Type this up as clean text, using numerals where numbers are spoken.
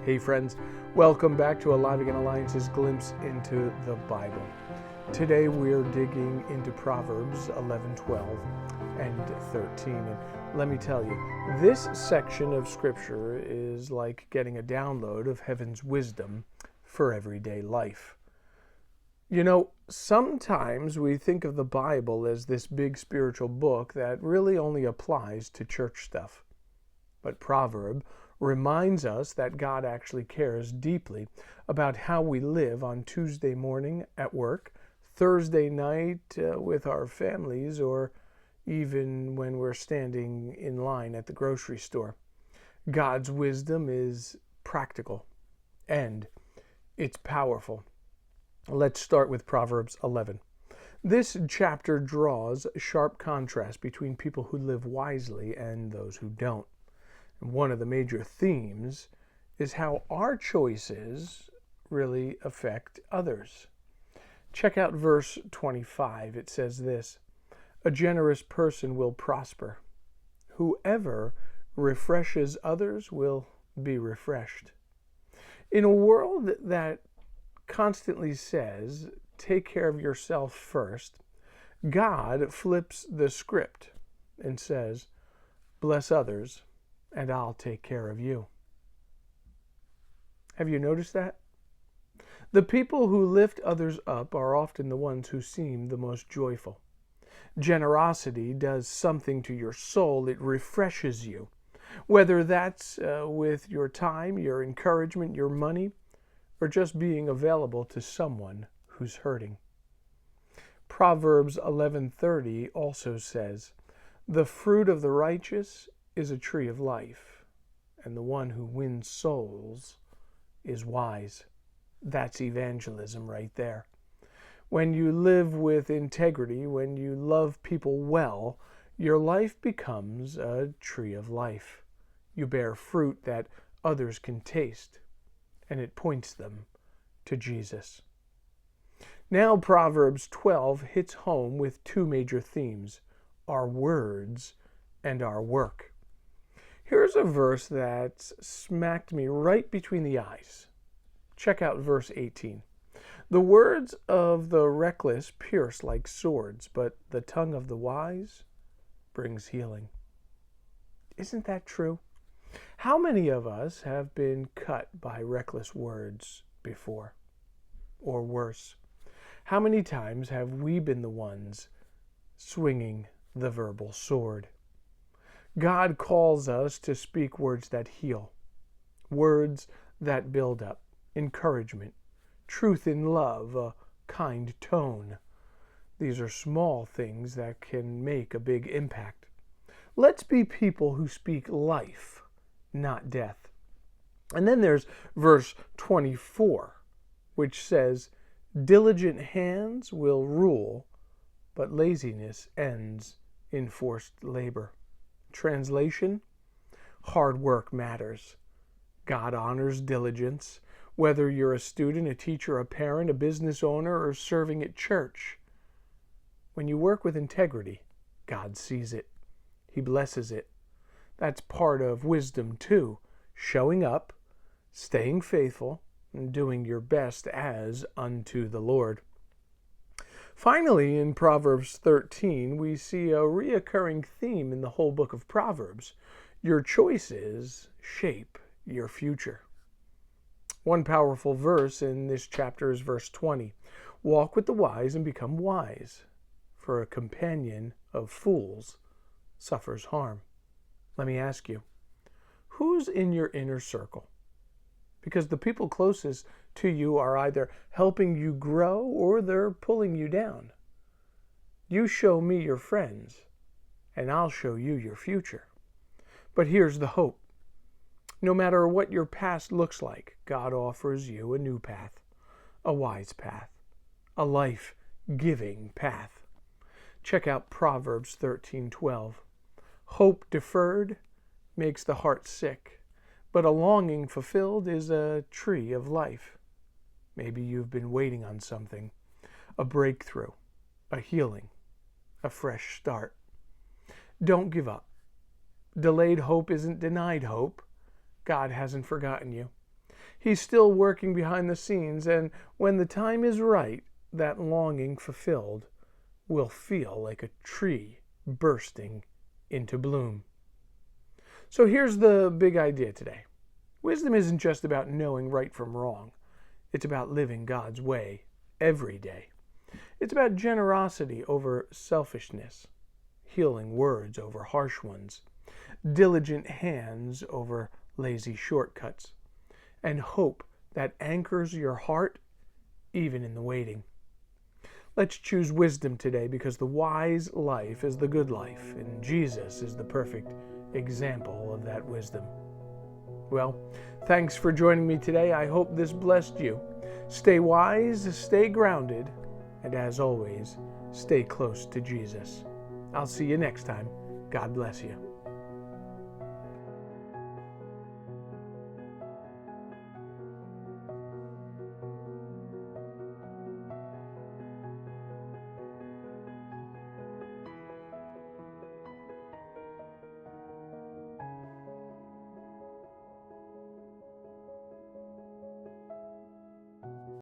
Hey friends, welcome back to Alive Again Alliance's glimpse into the Bible. Today we're digging into Proverbs 11, 12, and 13. And let me tell you, this section of Scripture is like getting a download of heaven's wisdom for everyday life. You know, sometimes we think of the Bible as this big spiritual book that really only applies to church stuff. But Proverb reminds us that God actually cares deeply about how we live on Tuesday morning at work, Thursday night with our families, or even when we're standing in line at the grocery store. God's wisdom is practical and it's powerful. Let's start with Proverbs 11. This chapter draws a sharp contrast between people who live wisely and those who don't. One of the major themes is how our choices really affect others. Check out verse 25. It says this: "A generous person will prosper. Whoever refreshes others will be refreshed." In a world that constantly says, take care of yourself first, God flips the script and says, bless others, and I'll take care of you. Have you noticed that? The people who lift others up are often the ones who seem the most joyful. Generosity does something to your soul. It refreshes you. Whether that's with your time, your encouragement, your money, or just being available to someone who's hurting. Proverbs 11:30 also says, "The fruit of the righteous is a tree of life, and the one who wins souls is wise." That's evangelism right there. When you live with integrity, when you love people well, your life becomes a tree of life. You bear fruit that others can taste, and it points them to Jesus. Now Proverbs 12 hits home with two major themes: our words and our work. Here's a verse that smacked me right between the eyes. Check out verse 18. "The words of the reckless pierce like swords, but the tongue of the wise brings healing." Isn't that true? How many of us have been cut by reckless words before? Or worse, how many times have we been the ones swinging the verbal sword? God calls us to speak words that heal, words that build up, encouragement, truth in love, a kind tone. These are small things that can make a big impact. Let's be people who speak life, not death. And then there's verse 24, which says, "Diligent hands will rule, but laziness ends in forced labor." Translation: hard work matters. God honors diligence, whether you're a student, a teacher, a parent, a business owner, or serving at church. When you work with integrity, God sees it. He blesses it. That's part of wisdom too, showing up, staying faithful, and doing your best as unto the Lord. Finally, in Proverbs 13, we see a reoccurring theme in the whole book of Proverbs. Your choices shape your future. One powerful verse in this chapter is verse 20. "Walk with the wise and become wise, for a companion of fools suffers harm." Let me ask you, who's in your inner circle? Because the people closest to you are either helping you grow or they're pulling you down. You show me your friends, and I'll show you your future. But here's the hope. No matter what your past looks like, God offers you a new path, a wise path, a life-giving path. Check out Proverbs 13:12. "Hope deferred makes the heart sick, but a longing fulfilled is a tree of life." Maybe you've been waiting on something, a breakthrough, a healing, a fresh start. Don't give up. Delayed hope isn't denied hope. God hasn't forgotten you. He's still working behind the scenes, and when the time is right, that longing fulfilled will feel like a tree bursting into bloom. So here's the big idea today. Wisdom isn't just about knowing right from wrong. It's about living God's way every day. It's about generosity over selfishness, healing words over harsh ones, diligent hands over lazy shortcuts, and hope that anchors your heart even in the waiting. Let's choose wisdom today, because the wise life is the good life, and Jesus is the perfect example of that wisdom. Well, thanks for joining me today. I hope this blessed you. Stay wise, stay grounded, and as always, stay close to Jesus. I'll see you next time. God bless you.